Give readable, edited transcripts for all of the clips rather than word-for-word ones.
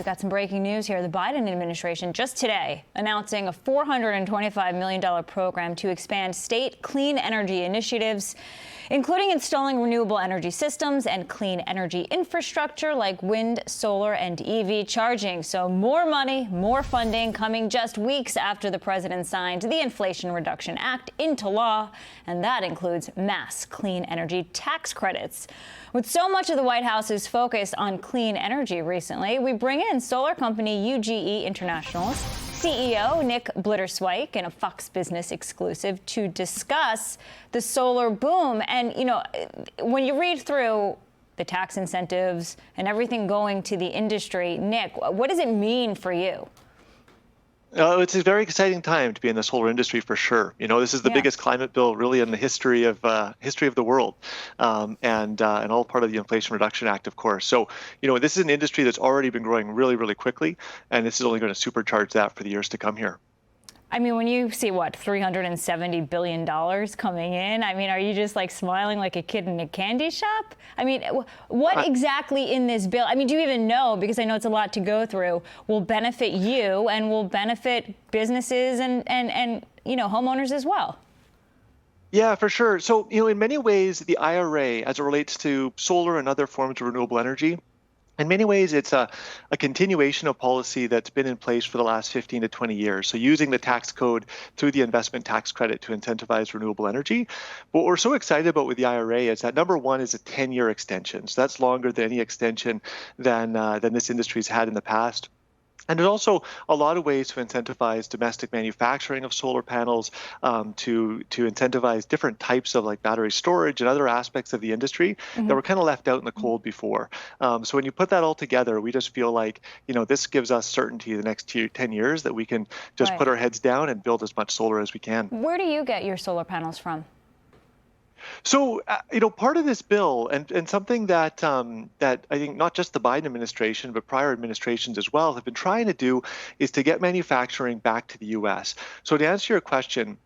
we've got some breaking news here. The Biden administration just today announcing a $425 million program to expand state clean energy initiatives, including installing renewable energy systems and clean energy infrastructure like wind, solar, and EV charging. So more money, more funding coming just weeks after the president signed the Inflation Reduction Act into law, and that includes mass clean energy tax credits. With so much of the White House's focus on clean energy recently, we bring in solar company UGE International's CEO Nick Blitterswyk in a Fox Business exclusive to discuss the solar boom. And, you know, when you read through the tax incentives and everything going to the industry, Nick, what does it mean for you? It's a very exciting time to be in the solar industry for sure. You know, this is the biggest climate bill really in the history of the world, and all part of the Inflation Reduction Act, of course. So, you know, this is an industry that's already been growing really, really quickly, and this is only going to supercharge that for the years to come here. I mean, when you see, what, $370 billion coming in, I mean, are you just like smiling like a kid in a candy shop? I mean, what exactly in this bill, I mean, do you even know, because I know it's a lot to go through, will benefit you and will benefit businesses and you know, homeowners as well? Yeah, for sure. So, you know, in many ways, the IRA, as it relates to solar and other forms of renewable energy, in many ways, it's a continuation of policy that's been in place for the last 15 to 20 years. So using the tax code through the investment tax credit to incentivize renewable energy. But what we're so excited about with the IRA is that number one is a 10-year extension. So that's longer than any extension than this industry's had in the past. And there's also a lot of ways to incentivize domestic manufacturing of solar panels, to incentivize different types of like battery storage and other aspects of the industry that were kind of left out in the cold before. So when you put that all together, we just feel like, you know, this gives us certainty the next 10 years that we can just put our heads down and build as much solar as we can. Where do you get your solar panels from? So, you know, part of this bill and something that that I think not just the Biden administration, but prior administrations as well have been trying to do is to get manufacturing back to the U.S. So to answer your question,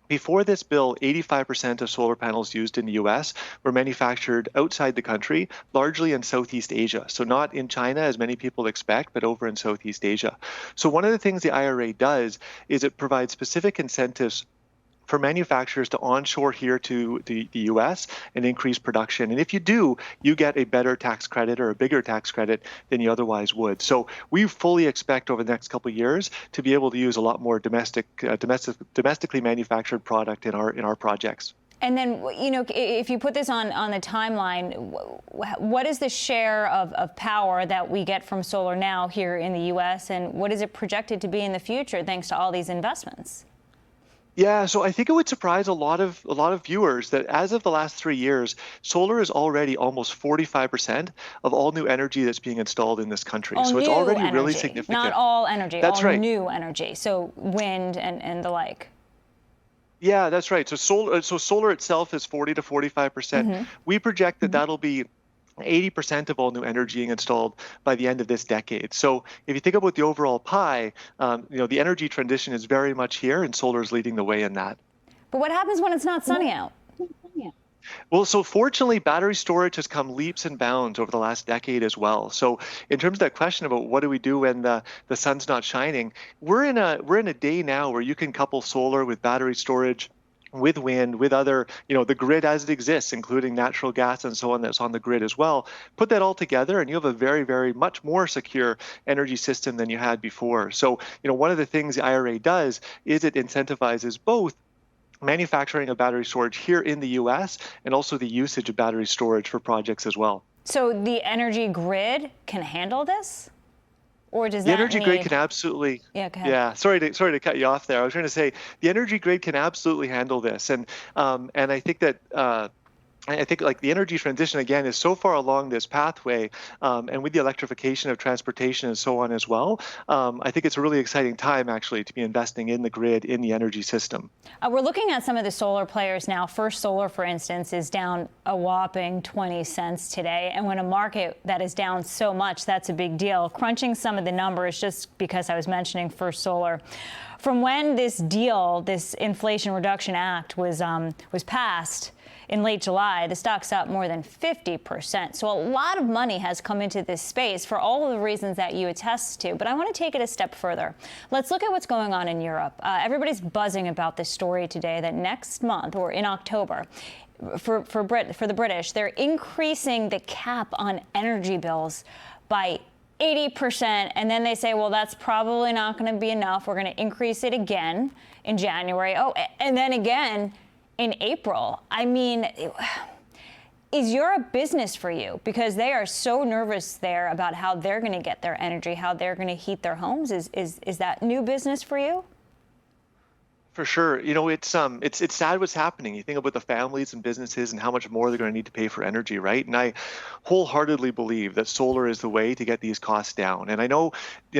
before this bill, 85% of solar panels used in the U.S. were manufactured outside the country, largely in Southeast Asia. So not in China, as many people expect, but over in Southeast Asia. So one of the things the IRA does is it provides specific incentives for manufacturers to onshore here to the U.S. and increase production. And if you do, you get a better tax credit or a bigger tax credit than you otherwise would. So we fully expect over the next couple of years to be able to use a lot more domestically manufactured product in our projects. And then, you know, if you put this on the timeline, what is the share of power that we get from solar now here in the U.S., and what is it projected to be in the future thanks to all these investments? Yeah, so I think it would surprise a lot of viewers that as of the last 3 years, solar is already almost 45% of all new energy that's being installed in this country. So it's already really significant. Not all energy, that's all right. New energy. So wind and the like. Yeah, that's right. So solar itself is 40 to 45%. We project that that'll be 80% of all new energy being installed by the end of this decade. So if you think about the overall pie, you know, the energy transition is very much here, and solar is leading the way in that. But what happens when it's not sunny out? Well, so fortunately, battery storage has come leaps and bounds over the last decade as well. So in terms of that question about what do we do when the sun's not shining, we're in a day now where you can couple solar with battery storage, with wind, with other, you know, the grid as it exists, including natural gas and so on that's on the grid as well. Put that all together and you have a very, very much more secure energy system than you had before. So, you know, one of the things the IRA does is it incentivizes both manufacturing of battery storage here in the U.S. and also the usage of battery storage for projects as well. So the energy grid can handle this? Or does the energy grid can absolutely. Yeah, go ahead. Yeah, sorry to cut you off there. I was trying to say the energy grid can absolutely handle this, and I think that. I think like the energy transition, again, is so far along this pathway, and with the electrification of transportation and so on as well, I think it's a really exciting time, actually, to be investing in the grid, in the energy system. We're looking at some of the solar players now. First Solar, for instance, is down a whopping 20 cents today. And when a market that is down so much, that's a big deal. Crunching some of the numbers, just because I was mentioning First Solar, from when this deal, this Inflation Reduction Act was passed, in late July. The stock's up more than 50%. So a lot of money has come into this space for all of the reasons that you attest to. But I want to take it a step further. Let's look at what's going on in Europe. Everybody's buzzing about this story today that next month, or in October, for the British, they're increasing the cap on energy bills by 80%, and then they say, well, that's probably not going to be enough. We're going to increase it again in January. Oh, and then again in April. I mean, is Europe business for you? Because they are so nervous there about how they're going to get their energy, how they're going to heat their homes. Is that new business for you? For sure. You know, it's sad what's happening. You think about the families and businesses and how much more they're going to need to pay for energy, right? And I wholeheartedly believe that solar is the way to get these costs down. And I know,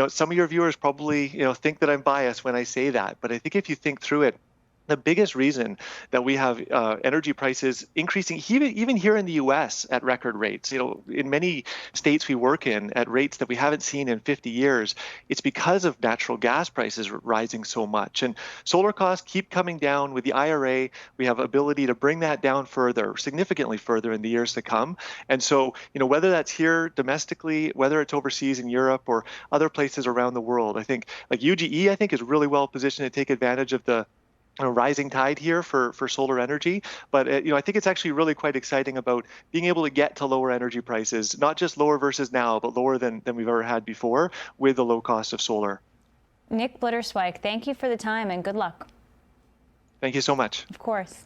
some of your viewers probably, think that I'm biased when I say that, but I think if you think through it, the biggest reason that we have energy prices increasing, even here in the U.S. at record rates, in many states we work in at rates that we haven't seen in 50 years, it's because of natural gas prices rising so much. And solar costs keep coming down. With the IRA, we have ability to bring that down further, significantly further in the years to come. And so, whether that's here domestically, whether it's overseas in Europe or other places around the world, I think like UGE, is really well positioned to take advantage of the rising tide here for solar energy. But I think it's actually really quite exciting about being able to get to lower energy prices, not just lower versus now, but lower than we've ever had before with the low cost of solar. Nick Blitterswyk, thank you for the time and good luck. Thank you so much. Of course.